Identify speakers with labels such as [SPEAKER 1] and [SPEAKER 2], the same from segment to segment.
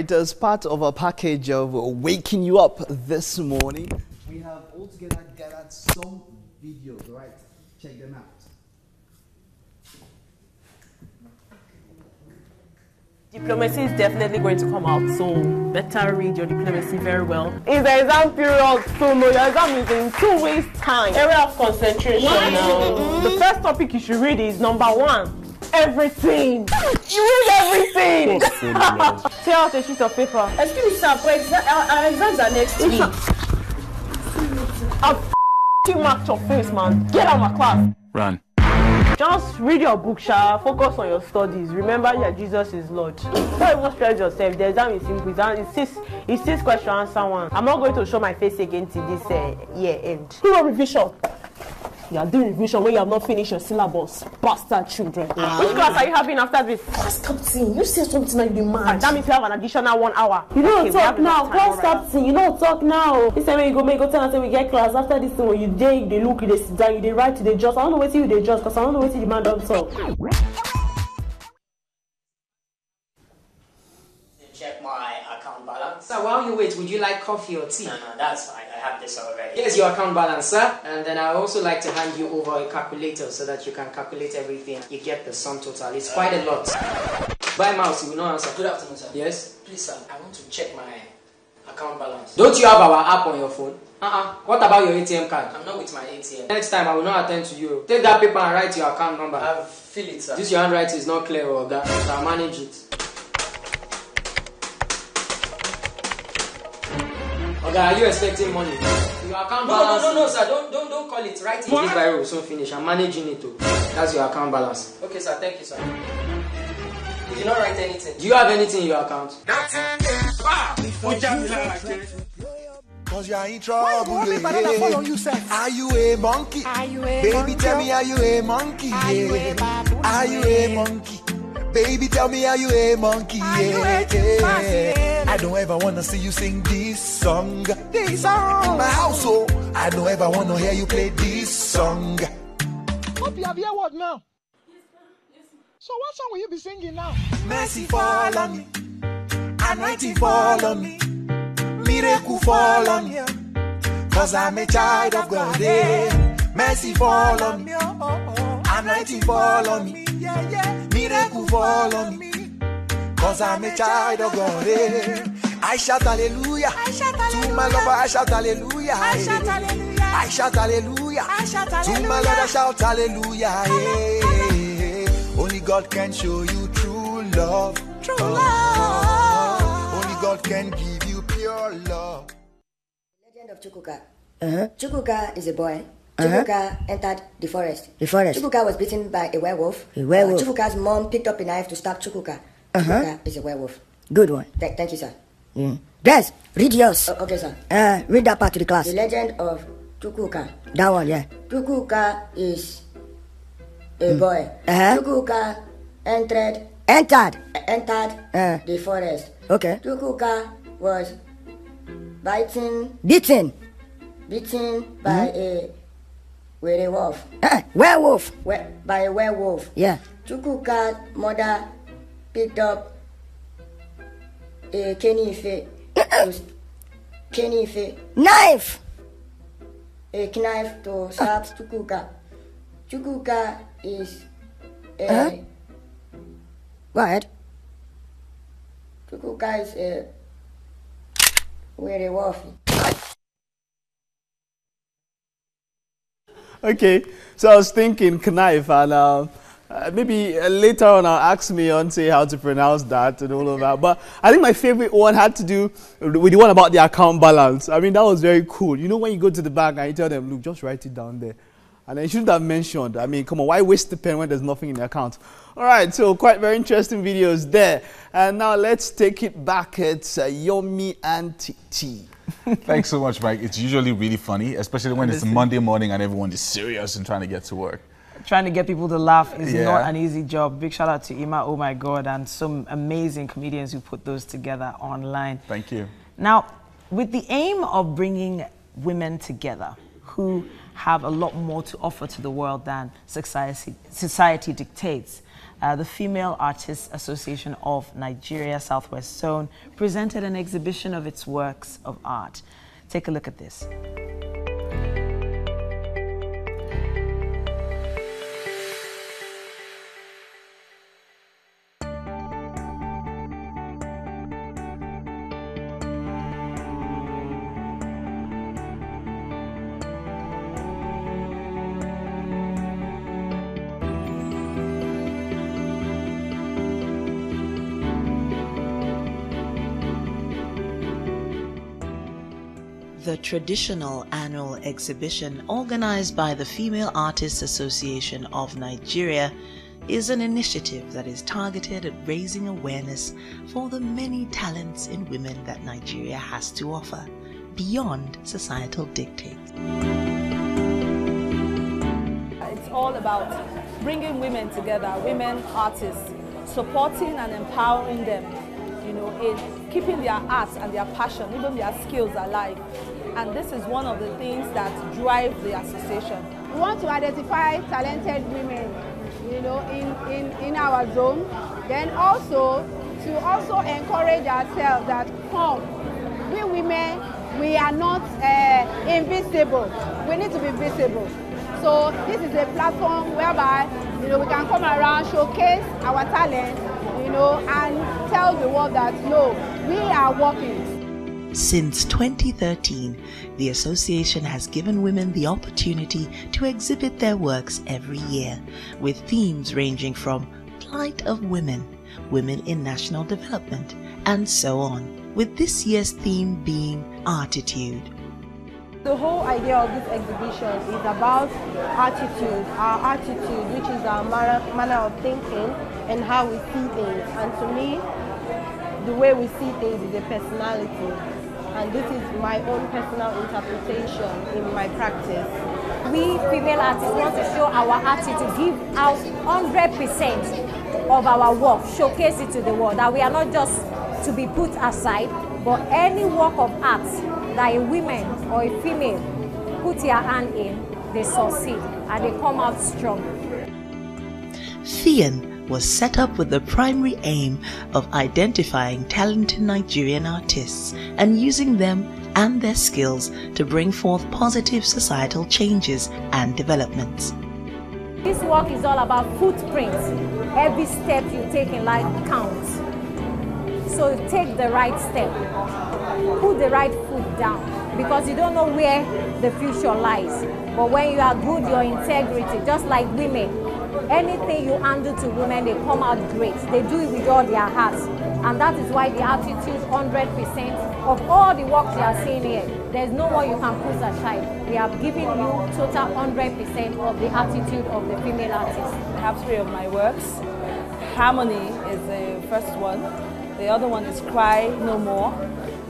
[SPEAKER 1] right, as part of a package of waking you up this morning, we have altogether gathered some videos, right? Check them out.
[SPEAKER 2] Diplomacy is definitely going to come out, so better read your diplomacy very well. It's the exam period, so no, your exam is in 2 weeks' time. Area of concentration now. The first topic you should read is number 1. Everything. You read everything. Tear out a sheet of paper.
[SPEAKER 3] Excuse me, sir, but our exams are next week.
[SPEAKER 2] I'll you marked your face, man. Get out of my class.
[SPEAKER 4] Run.
[SPEAKER 2] Just read your book, Sha. Focus on your studies. Remember that Jesus is Lord. Don't even stress yourself. The exam is simple. It's 6 question answer 1. I'm not going to show my face again till this year end. Do your revision. You are doing revision when you have not finished your syllabus. Bastard children. Which class are you having after this?
[SPEAKER 3] Class captain, you said something like the man.
[SPEAKER 2] That means you have an additional 1 hour.
[SPEAKER 3] You don't talk now. Class captain, you don't talk now. This time when you go tell us we get class. After this thing, when you day, they look, they sit down, they write, they just. I don't know what you they just, because I don't know what the man don't talk.
[SPEAKER 5] Check my account balance.
[SPEAKER 6] Sir, while you wait, would you like coffee or tea?
[SPEAKER 5] No, that's fine. I have this already.
[SPEAKER 6] Here's your account balance, sir. And then I also like to hand you over a calculator so that you can calculate everything. You get the sum total. It's quite a lot. By mouse, you will not answer.
[SPEAKER 5] Good afternoon, sir.
[SPEAKER 6] Yes?
[SPEAKER 5] Please, sir, I want to check my account balance.
[SPEAKER 6] Don't you have our app on your phone? What about your ATM card?
[SPEAKER 5] I'm not with my ATM.
[SPEAKER 6] Next time, I will not attend to you. Take that paper and write your account number.
[SPEAKER 5] I'll fill it, sir.
[SPEAKER 6] This your handwriting is not clear, or that. I'll manage it. Okay, are you expecting money? Your account balance.
[SPEAKER 5] No, sir. Don't call it. Write it.
[SPEAKER 6] This virus will soon finish. I'm managing it too. That's your account balance.
[SPEAKER 5] Okay, sir. Thank you, sir. You did not write anything.
[SPEAKER 6] Do you have anything in your account?
[SPEAKER 7] Cause you're in trouble. Are you a monkey? Baby, tell me, are you a monkey? Are you a monkey? Baby, tell me, are you a monkey? I don't ever wanna see you sing this song. In my household, I don't ever wanna hear you play this song.
[SPEAKER 8] Hope you have your word now. So what song will you be singing now?
[SPEAKER 7] Mercy fall on me, anointing fall on me, miracle fall on me, cause I'm a child of God. Mercy fall on me, anointing fall on me, miracle fall on me, cause I'm a child of God. I shout hallelujah. To my lover I shout hallelujah. I shout hallelujah. To my Lord I shout hallelujah. Only God can show you true love. Only God can give you pure love.
[SPEAKER 9] Legend of Chukwuka. Chukwuka is a boy. Chukwuka entered the forest. Chukwuka was beaten by a werewolf. Chukwuka's mom picked up a knife to stab Chukwuka. Chukwuka is a werewolf.
[SPEAKER 10] Good one.
[SPEAKER 9] Thank you, sir.
[SPEAKER 10] Guys, read yours.
[SPEAKER 9] Okay, sir.
[SPEAKER 10] Read that part to the class.
[SPEAKER 9] The legend of Chukwuka.
[SPEAKER 10] That one, yeah.
[SPEAKER 9] Chukwuka is a boy. Chukwuka entered the forest.
[SPEAKER 10] Okay.
[SPEAKER 9] Chukwuka was
[SPEAKER 10] beaten
[SPEAKER 9] by a werewolf.
[SPEAKER 10] Werewolf.
[SPEAKER 9] By a werewolf.
[SPEAKER 10] Yeah.
[SPEAKER 9] Chukwuka's mother picked up a knife. A knife to stab Chukwuka. Chukwuka is a...
[SPEAKER 10] Go ahead.
[SPEAKER 9] Chukwuka is a werewolf.
[SPEAKER 1] Okay, so I was thinking knife, and maybe later on I'll ask Miyonce how to pronounce that and all of that. But I think my favorite one had to do with the one about the account balance. I mean, that was very cool. You know, when you go to the bank and you tell them, look, just write it down there. And then you shouldn't have mentioned. I mean, come on, why waste the pen when there's nothing in the account? All right, so quite very interesting videos there. And now let's take it back at Yomi and Titi.
[SPEAKER 4] Thanks so much, Mike. It's usually really funny, especially when it's Monday morning and everyone is serious and trying to get to work.
[SPEAKER 11] Trying to get people to laugh is not an easy job. Big shout out to Ima, oh my God, and some amazing comedians who put those together online.
[SPEAKER 4] Thank you.
[SPEAKER 11] Now, with the aim of bringing women together who have a lot more to offer to the world than society dictates, the Female Artists Association of Nigeria Southwest Zone presented an exhibition of its works of art. Take a look at this.
[SPEAKER 12] The traditional annual exhibition organized by the Female Artists Association of Nigeria is an initiative that is targeted at raising awareness for the many talents in women that Nigeria has to offer, beyond societal dictates.
[SPEAKER 13] It's all about bringing women together, women artists, supporting and empowering them, you know, in keeping their arts and their passion, even their skills alive. And this is one of the things that drive the association.
[SPEAKER 14] We want to identify talented women, you know, in our zone. Then also to encourage ourselves that we women, we are not invisible. We need to be visible. So this is a platform whereby, you know, we can come around, showcase our talent, you know, and tell the world that no, we are working.
[SPEAKER 12] Since 2013, the association has given women the opportunity to exhibit their works every year, with themes ranging from plight of women, women in national development, and so on, with this year's theme being attitude.
[SPEAKER 14] The whole idea of this exhibition is about attitude, our attitude, which is our manner of thinking and how we see things. And to me, the way we see things is a personality. And this is my own personal interpretation in my practice.
[SPEAKER 15] We female artists want to show our attitude, give out 100% of our work, showcase it to the world, that we are not just to be put aside, but any work of art that a woman or a female put their hand in, they succeed and they come out strong.
[SPEAKER 12] FIAN was set up with the primary aim of identifying talented Nigerian artists and using them and their skills to bring forth positive societal changes and developments.
[SPEAKER 15] This work is all about footprints. Every step you take in life counts. So take the right step, put the right foot down, because you don't know where the future lies. But when you are good, your integrity, just like women, anything you handle to women, they come out great. They do it with all their hearts. And that is why the attitude 100% of all the work you are seeing here, there's no one you can put aside. We have given you total 100% of the attitude of the female artist.
[SPEAKER 13] I have 3 of my works. Harmony is the first one. The other one is Cry No More.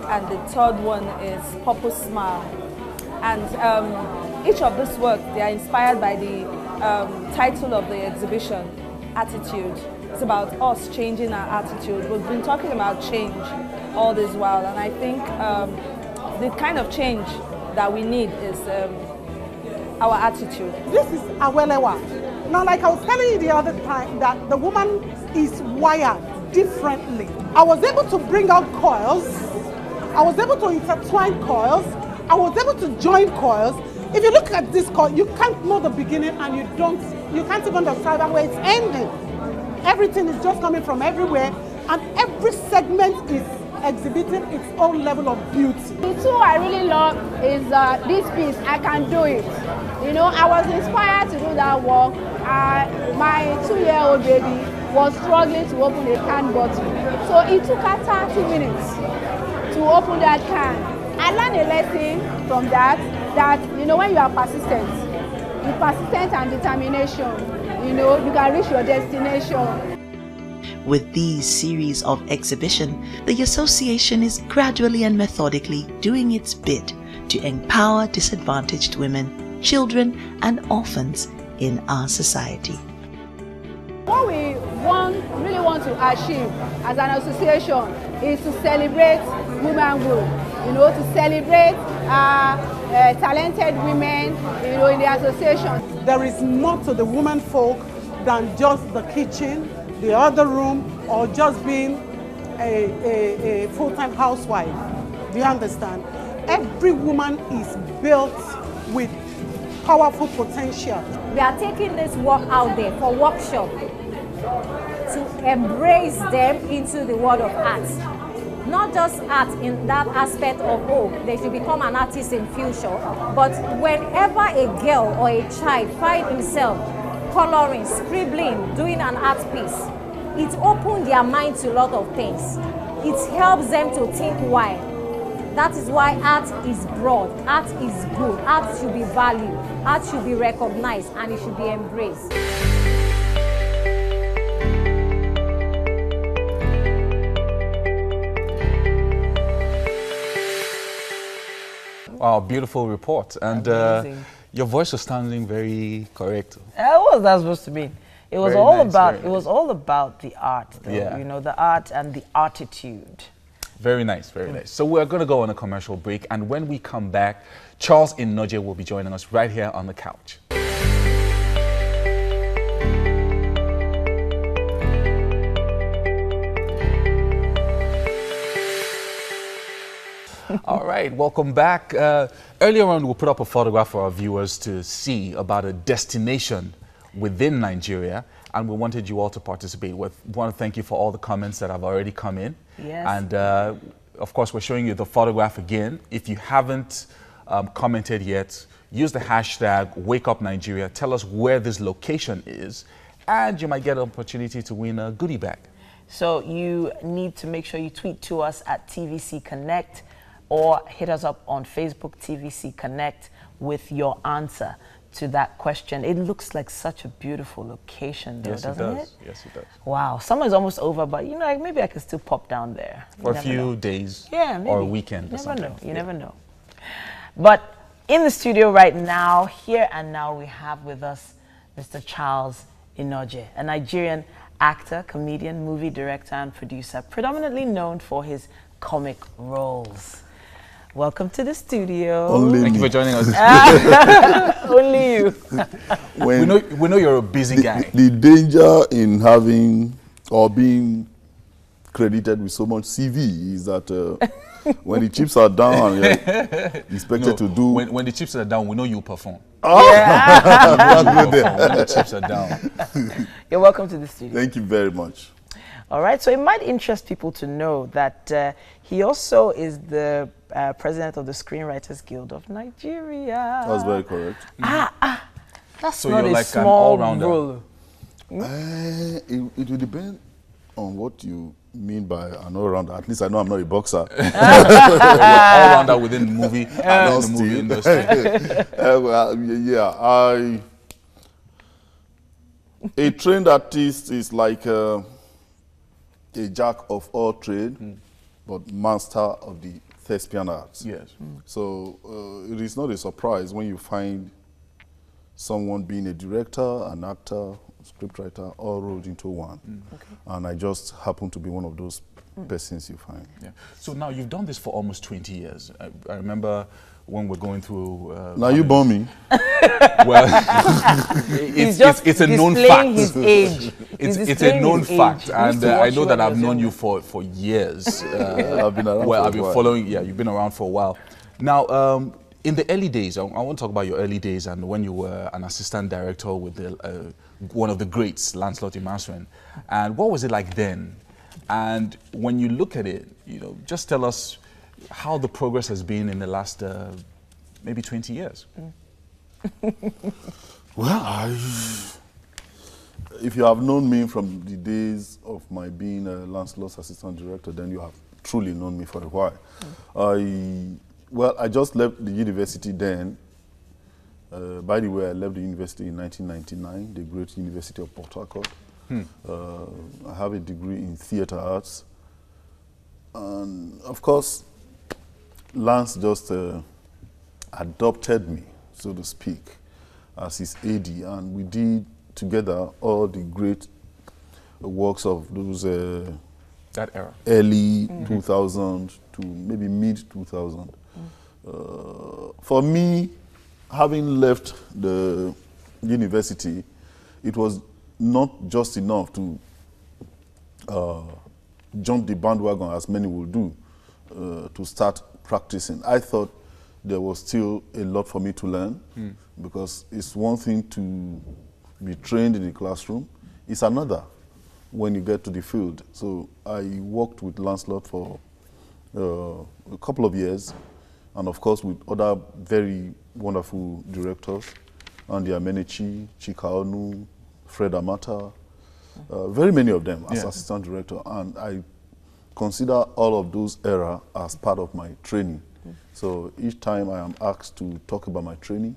[SPEAKER 13] And the third one is Purple Smile. And each of these works, they are inspired by the title of the exhibition, Attitude. It's about us changing our attitude. We've been talking about change all this while, and I think the kind of change that we need is our attitude.
[SPEAKER 8] This is Awelewa. Now, like I was telling you the other time, that the woman is wired differently. I was able to bring out coils. I was able to intertwine coils. I was able to join coils. If you look at this coil, you can't know the beginning and you can't even decide where it's ending. Everything is just coming from everywhere, and every segment is exhibiting its own level of beauty.
[SPEAKER 14] The tool I really love is this piece, I Can Do It. You know, I was inspired to do that work. My 2-year-old baby was struggling to open a can bottle. So it took her 30 minutes to open that can. I learned a lesson from that, you know, when you are persistent, with persistence and determination, you know, you can reach your destination.
[SPEAKER 12] With these series of exhibition, the association is gradually and methodically doing its bit to empower disadvantaged women, children, and orphans in our society.
[SPEAKER 14] What we really want to achieve as an association is to celebrate womanhood, you know, to celebrate talented women, you know, in the association.
[SPEAKER 8] There is more to the woman folk than just the kitchen, the other room, or just being a full-time housewife. Do you understand? Every woman is built with powerful potential.
[SPEAKER 15] We are taking this work out there for workshop to embrace them into the world of art. Not just art in that aspect of, oh, they should become an artist in future, but whenever a girl or a child find himself coloring, scribbling, doing an art piece, it opens their mind to a lot of things. It helps them to think wide. That is why art is broad, art is good, art should be valued, art should be recognized, and it should be embraced.
[SPEAKER 4] Wow, beautiful report. And your voice was sounding very correct.
[SPEAKER 11] What was that supposed to mean? It was
[SPEAKER 4] Very
[SPEAKER 11] all
[SPEAKER 4] nice,
[SPEAKER 11] about
[SPEAKER 4] very
[SPEAKER 11] it was all about the art, though,
[SPEAKER 4] Yeah.
[SPEAKER 11] you know, the art and the attitude.
[SPEAKER 4] Very nice, very nice. So we're going to go on a commercial break, and when we come back, Charles Inoje will be joining us right here on the couch. All right, welcome back. Earlier on, we put up a photograph for our viewers to see about a destination within Nigeria, and we wanted you all to participate. We want to thank you for all the comments that have already come in.
[SPEAKER 11] Yes.
[SPEAKER 4] And of course, we're showing you the photograph again. If you haven't commented yet, use the hashtag WakeUpNigeria. Tell us where this location is, and you might get an opportunity to win a goodie bag.
[SPEAKER 11] So you need to make sure you tweet to us at TVC Connect, or hit us up on Facebook, TVC Connect, with your answer to that question. It looks like such a beautiful location, though,
[SPEAKER 4] Yes,
[SPEAKER 11] doesn't
[SPEAKER 4] it
[SPEAKER 11] it?
[SPEAKER 4] does. Yes, it does.
[SPEAKER 11] Wow, summer is almost over, but you know, like, maybe I could still pop down there.
[SPEAKER 4] For
[SPEAKER 11] You
[SPEAKER 4] a
[SPEAKER 11] never
[SPEAKER 4] few
[SPEAKER 11] know.
[SPEAKER 4] days,
[SPEAKER 11] Yeah, maybe.
[SPEAKER 4] or a weekend.
[SPEAKER 11] You
[SPEAKER 4] or
[SPEAKER 11] never
[SPEAKER 4] something.
[SPEAKER 11] know. You never know. But in the studio right now, here and now, we have with us Mr. Charles Inoje, a Nigerian actor, comedian, movie director, and producer, predominantly known for his comic roles. Welcome to the studio.
[SPEAKER 4] Thank you for joining us.
[SPEAKER 11] Only you.
[SPEAKER 4] we know you're a busy guy.
[SPEAKER 16] The danger in having or being credited with so much CV is that when the chips are down, you're expected to do.
[SPEAKER 4] When the chips are down, we know you perform.
[SPEAKER 16] Oh,
[SPEAKER 4] when the chips are down.
[SPEAKER 11] You're welcome to the studio.
[SPEAKER 16] Thank you very much.
[SPEAKER 11] All right, so it might interest people to know that he also is the president of the Screenwriters Guild of Nigeria.
[SPEAKER 16] That's very correct.
[SPEAKER 11] That's
[SPEAKER 4] So
[SPEAKER 11] not
[SPEAKER 4] you're
[SPEAKER 11] a
[SPEAKER 4] like an
[SPEAKER 11] small
[SPEAKER 4] all-rounder.
[SPEAKER 11] role.
[SPEAKER 16] It will depend on what you mean by an all-rounder. At least I know I'm not a boxer.
[SPEAKER 4] All-rounder within the movie and in the movie industry.
[SPEAKER 16] Yeah, a trained artist is like a jack of all trade, but master of the thespian arts.
[SPEAKER 4] Yes.
[SPEAKER 16] So it is not a surprise when you find someone being a director, an actor, scriptwriter, all rolled into one. And I just happen to be one of those persons you find.
[SPEAKER 4] Yeah. So now you've done this for almost 20 years. I remember when we're going through...
[SPEAKER 16] now you bomb me.
[SPEAKER 4] Well, it's a known fact.
[SPEAKER 11] His age.
[SPEAKER 4] It's a known fact, and I know that I've known
[SPEAKER 11] you
[SPEAKER 4] you for years.
[SPEAKER 16] I've been around
[SPEAKER 4] well,
[SPEAKER 16] for
[SPEAKER 4] I've
[SPEAKER 16] a
[SPEAKER 4] been
[SPEAKER 16] while.
[SPEAKER 4] following. Yeah, you've been around for a while. Now, in the early days, I want to talk about your early days and when you were an assistant director with one of the greats, Lancelot Imasuen. And what was it like then? And when you look at it, just tell us how the progress has been in the last maybe 20 years.
[SPEAKER 16] Well, if you have known me from the days of my being a Lancelot's assistant director, then you have truly known me for a while. I just left the university then. By the way, I left the university in 1999, the great University of Port Harcourt. I have a degree in theatre arts. And of course, Lance just adopted me, so to speak, as his AD, and we did together all the great works of those
[SPEAKER 4] that era,
[SPEAKER 16] early 2000 to maybe mid 2000. For me, having left the university, it was not just enough to jump the bandwagon, as many will do, to start practicing. I thought there was still a lot for me to learn, because it's one thing to be trained in the classroom, it's another when you get to the field. So I worked with Lancelot for a couple of years, and of course with other very wonderful directors, Andy Amenechi, Chika Onu, Fred Amata, very many of them as assistant director, and I consider all of those era as part of my training. So each time I am asked to talk about my training,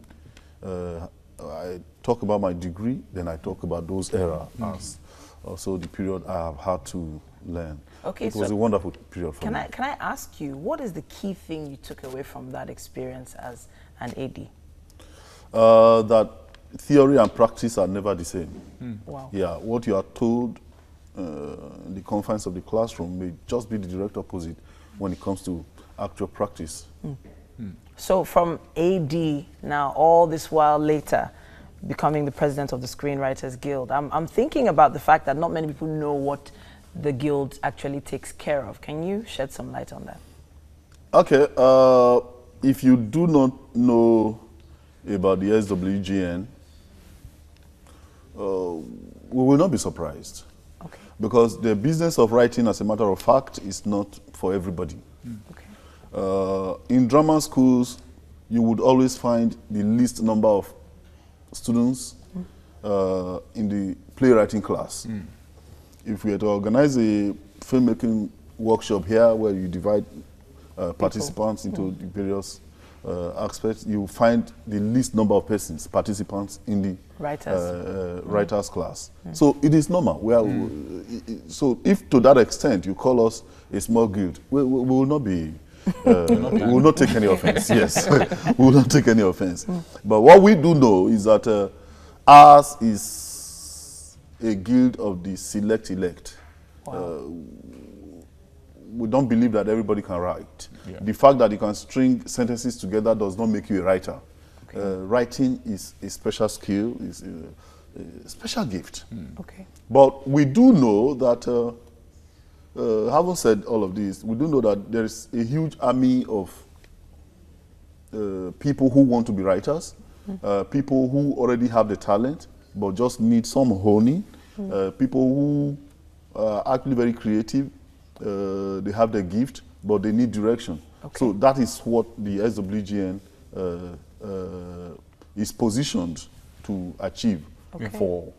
[SPEAKER 16] I talk about my degree, then I talk about those era as also the period I have had to learn.
[SPEAKER 11] Okay,
[SPEAKER 16] it was a wonderful period for me.
[SPEAKER 11] Can I ask you, what is the key thing you took away from that experience as an AD?
[SPEAKER 16] That theory and practice are never the same.
[SPEAKER 11] Wow.
[SPEAKER 16] Yeah, what you are told in the confines of the classroom may just be the direct opposite when it comes to actual practice.
[SPEAKER 11] So from AD now, all this while later, becoming the president of the Screenwriters Guild, I'm thinking about the fact that not many people know what the Guild actually takes care of. Can you shed some light on that?
[SPEAKER 16] Okay, if you do not know about the SWGN, we will not be surprised.
[SPEAKER 11] Okay.
[SPEAKER 16] Because the business of writing, as a matter of fact, is not for everybody. In drama schools, you would always find the least number of students in the playwriting class. If we had to organize a filmmaking workshop here where you divide participants into the various aspects, you find the least number of persons, participants in the writers class. So it is normal. So if to that extent you call us a small guild, we will not be, we will not take any offense. Yes, we will not take any offense. But what we do know is that ours is a guild of the select-elect. We don't believe that everybody can write. The fact that you can string sentences together does not make you a writer. Writing is a special skill, is a special gift. But we do know that, having said all of this, we do know that there is a huge army of people who want to be writers, people who already have the talent, but just need some honing, people who are actually very creative, they have the gift, but they need direction. So that is what the SWGN is positioned to achieve for.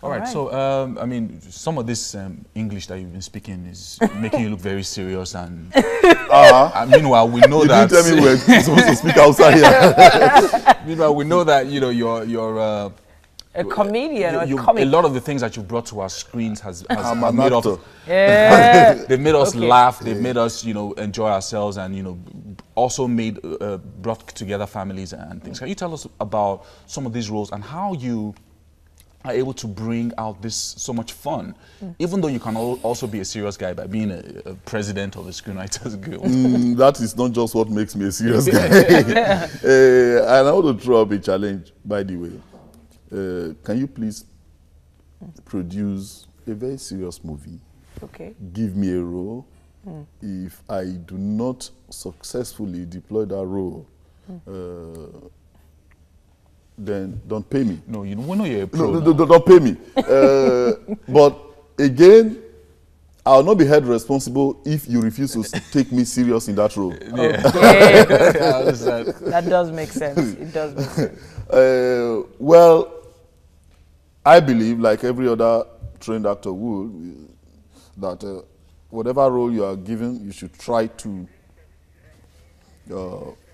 [SPEAKER 4] All right. So, I mean, some of this English that you've been speaking is making you look very serious, and meanwhile, we know that.
[SPEAKER 16] You didn't tell me we're supposed to speak outside here.
[SPEAKER 4] Meanwhile, we know that you're
[SPEAKER 11] a comedian or a comic.
[SPEAKER 4] A lot of the things that you brought to our screens have made us. They've made us laugh. They've made us, enjoy ourselves, and also brought together families and things. Can you tell us about some of these roles and how you are able to bring out this so much fun, even though you can also be a serious guy by being a president of the Screenwriters Guild?
[SPEAKER 16] That is not just what makes me a serious guy. And I want to throw up a challenge, by the way. Can you please produce a very serious movie? Give me a role. If I do not successfully deploy that role, then don't pay me.
[SPEAKER 4] No, we know you're a pro.
[SPEAKER 16] No, don't pay me. But again, I'll not be held responsible if you refuse to take me serious in that role.
[SPEAKER 11] That does make sense. It does make sense.
[SPEAKER 16] Well, I believe, like every other trained actor would, that whatever role you are given, you should try to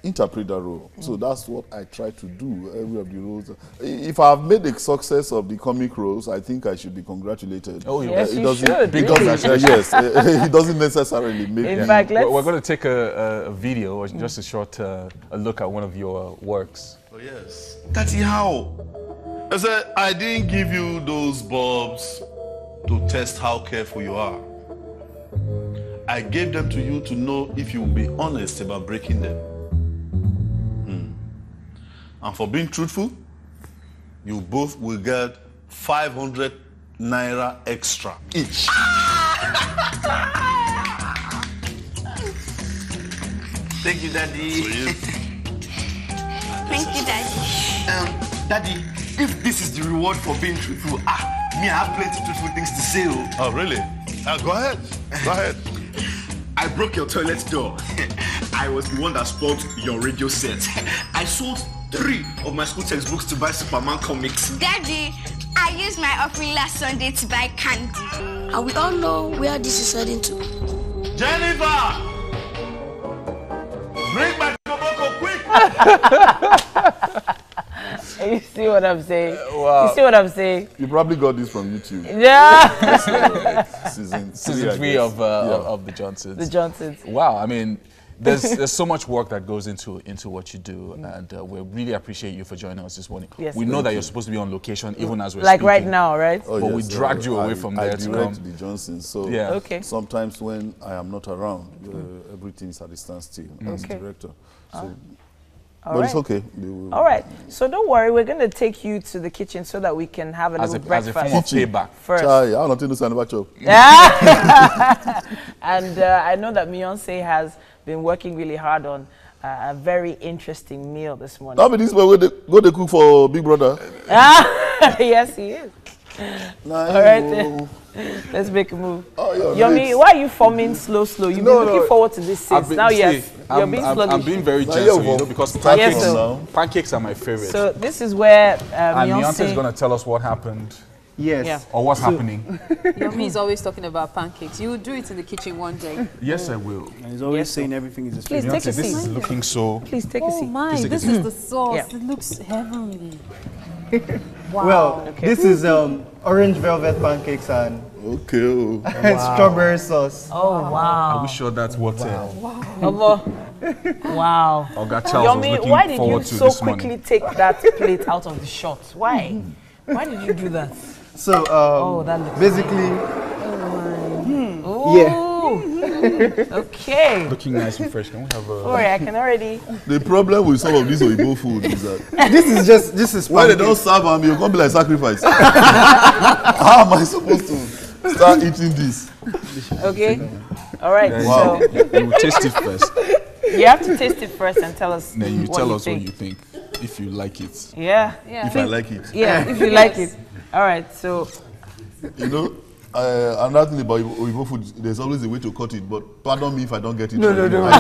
[SPEAKER 16] interpret that role. So that's what I try to do, every of the roles. If I've made the success of the comic roles, I think I should be congratulated.
[SPEAKER 4] Oh, yes,
[SPEAKER 11] you should.
[SPEAKER 16] Yes, it doesn't necessarily make
[SPEAKER 11] In fact,
[SPEAKER 4] we're going to take a video, or just a short a look at one of your works.
[SPEAKER 17] Oh, yes. Tati, how? I said, I didn't give you those bulbs to test how careful you are. I gave them to you to know if you will be honest about breaking them. And for being truthful, you both will get 500 naira extra each.
[SPEAKER 18] Thank you, Daddy.
[SPEAKER 19] Thank you, Daddy.
[SPEAKER 18] Daddy, if this is the reward for being truthful, me, I have plenty of truthful things to say.
[SPEAKER 17] Oh, really? Go ahead. Go ahead.
[SPEAKER 18] I broke your toilet door. I was the one that spoiled your radio set. I sold 3 of my school textbooks to buy Superman comics.
[SPEAKER 19] Daddy, I used my offering last Sunday to buy candy.
[SPEAKER 20] And we all know where this is heading to.
[SPEAKER 17] Jennifer! Bring my Koboko quick!
[SPEAKER 11] You see what I'm saying?
[SPEAKER 16] Wow.
[SPEAKER 11] You see what I'm saying?
[SPEAKER 16] You probably got this from YouTube.
[SPEAKER 11] Yeah.
[SPEAKER 16] Season
[SPEAKER 4] three of the Johnsons.
[SPEAKER 11] The Johnsons.
[SPEAKER 4] Wow, I mean, there's so much work that goes into what you do, and we really appreciate you for joining us this morning.
[SPEAKER 11] Yes,
[SPEAKER 4] we know that you're supposed to be on location even as we're
[SPEAKER 11] like
[SPEAKER 4] speaking.
[SPEAKER 11] right now, right?
[SPEAKER 16] Oh,
[SPEAKER 4] but
[SPEAKER 16] yes,
[SPEAKER 4] we dragged you away from there
[SPEAKER 16] I
[SPEAKER 4] to
[SPEAKER 16] direct
[SPEAKER 4] come.
[SPEAKER 16] the Johnsons, so
[SPEAKER 4] Yeah.
[SPEAKER 11] Okay.
[SPEAKER 16] sometimes when I am not around, everything is at a standstill as
[SPEAKER 11] Okay.
[SPEAKER 16] director. So,
[SPEAKER 11] All
[SPEAKER 16] but
[SPEAKER 11] right.
[SPEAKER 16] it's okay.
[SPEAKER 11] All right. So don't worry, we're going to take you to the kitchen so that we can have a
[SPEAKER 4] As
[SPEAKER 11] little
[SPEAKER 4] a
[SPEAKER 11] breakfast.
[SPEAKER 4] form of payback.
[SPEAKER 11] First.
[SPEAKER 16] Chai, I don't think this is about you.
[SPEAKER 11] And I know that Beyonce has been working really hard on a very interesting meal this morning.
[SPEAKER 16] That be this way where they go to cook for Big Brother.
[SPEAKER 11] Yes, he is.
[SPEAKER 16] Nice.
[SPEAKER 11] All right, then. Let's make a move.
[SPEAKER 16] Oh, yeah,
[SPEAKER 11] Yomi, why are you forming slow? You've been looking forward to this since. Now, yes, you're being sluggish.
[SPEAKER 4] I'm being very
[SPEAKER 16] Now,
[SPEAKER 4] gentle,
[SPEAKER 16] yeah,
[SPEAKER 4] because
[SPEAKER 11] Yes,
[SPEAKER 4] pancakes are my favorite.
[SPEAKER 11] So this is where
[SPEAKER 4] and Beyonce is
[SPEAKER 11] Beyonce
[SPEAKER 4] going to tell us what happened.
[SPEAKER 21] Yes.
[SPEAKER 11] Yeah.
[SPEAKER 4] Or what's happening.
[SPEAKER 21] Yomi is always talking about pancakes. You will do it in the kitchen one day.
[SPEAKER 4] Yes, I will.
[SPEAKER 21] And
[SPEAKER 1] he's always saying everything is his
[SPEAKER 11] Please
[SPEAKER 1] favorite.
[SPEAKER 11] take a
[SPEAKER 4] Beyonce, this
[SPEAKER 11] seat.
[SPEAKER 4] is looking so...
[SPEAKER 11] Please take a
[SPEAKER 21] Oh
[SPEAKER 11] seat.
[SPEAKER 21] my,
[SPEAKER 4] Please take a
[SPEAKER 21] this
[SPEAKER 4] seat.
[SPEAKER 21] is the sauce.
[SPEAKER 11] Yeah.
[SPEAKER 21] It looks heavenly. Wow.
[SPEAKER 1] Well, this is orange velvet pancakes and strawberry sauce.
[SPEAKER 11] Oh, wow.
[SPEAKER 4] Are we sure that's what...
[SPEAKER 11] Wow.
[SPEAKER 4] Oga Charles was
[SPEAKER 11] Yomi,
[SPEAKER 4] looking
[SPEAKER 11] why did you
[SPEAKER 4] forward to
[SPEAKER 11] so
[SPEAKER 4] this
[SPEAKER 11] quickly
[SPEAKER 4] morning?
[SPEAKER 11] take that plate out of the shot? Why? Why did you do that?
[SPEAKER 1] So,
[SPEAKER 11] that looks
[SPEAKER 1] basically,
[SPEAKER 11] Okay.
[SPEAKER 4] Looking nice and fresh. Can we have a...
[SPEAKER 11] Sorry, I can already...
[SPEAKER 16] The problem with some of these Oyibo food is that
[SPEAKER 1] this is
[SPEAKER 16] when they don't serve them, you can't be like sacrifice. How am I supposed to start eating this?
[SPEAKER 11] Okay. All right.
[SPEAKER 4] Wow.
[SPEAKER 11] So
[SPEAKER 4] You will taste it first.
[SPEAKER 11] you have to taste it first and tell us.
[SPEAKER 4] Then you
[SPEAKER 11] what
[SPEAKER 4] tell
[SPEAKER 11] you
[SPEAKER 4] us
[SPEAKER 11] think.
[SPEAKER 4] what you think, if you like it.
[SPEAKER 11] Yeah.
[SPEAKER 16] If I like it.
[SPEAKER 11] Yeah, if you like it. All right. So
[SPEAKER 16] You know, another thing about Oyibo food, there's always a way to cut it, but pardon me if I don't get it.
[SPEAKER 1] No.
[SPEAKER 16] I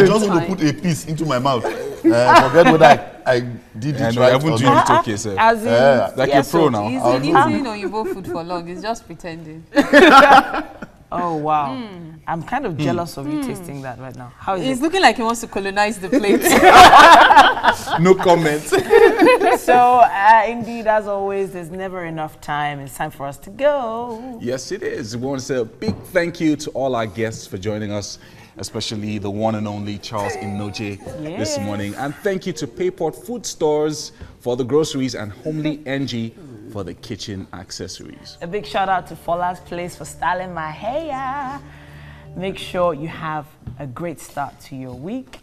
[SPEAKER 16] just want to put a piece into my mouth. Forget whether I did it right or not.
[SPEAKER 4] okay, sir.
[SPEAKER 11] as in,
[SPEAKER 4] Like
[SPEAKER 11] yes,
[SPEAKER 4] a pro
[SPEAKER 11] so
[SPEAKER 4] now.
[SPEAKER 21] He's
[SPEAKER 4] I'll
[SPEAKER 21] been
[SPEAKER 4] do
[SPEAKER 21] eating Oyibo food for long. He's just pretending.
[SPEAKER 11] Oh wow. I'm kind of jealous of you tasting that right now. How is
[SPEAKER 21] He's
[SPEAKER 11] it?
[SPEAKER 21] looking like he wants to colonize the plate.
[SPEAKER 4] No comment.
[SPEAKER 11] So indeed, as always, there's never enough time. It's time for us to go.
[SPEAKER 4] Yes, it is. We want to say a big thank you to all our guests for joining us, especially the one and only Charles Inoje this morning. And thank you to Payport Food Stores for the groceries and Homely NG for the kitchen accessories.
[SPEAKER 11] A big shout out to Fola's Place for styling my hair. Make sure you have a great start to your week.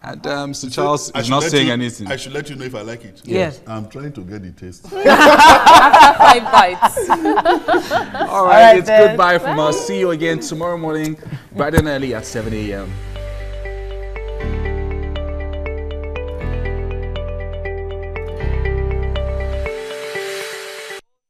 [SPEAKER 4] And Mr. Charles is not saying anything.
[SPEAKER 16] I should let you know if I like it.
[SPEAKER 11] Yes.
[SPEAKER 16] I'm trying to get the taste.
[SPEAKER 21] After 5 bites.
[SPEAKER 4] All right, it's goodbye from us. See you again tomorrow morning, bright and early at 7 a.m.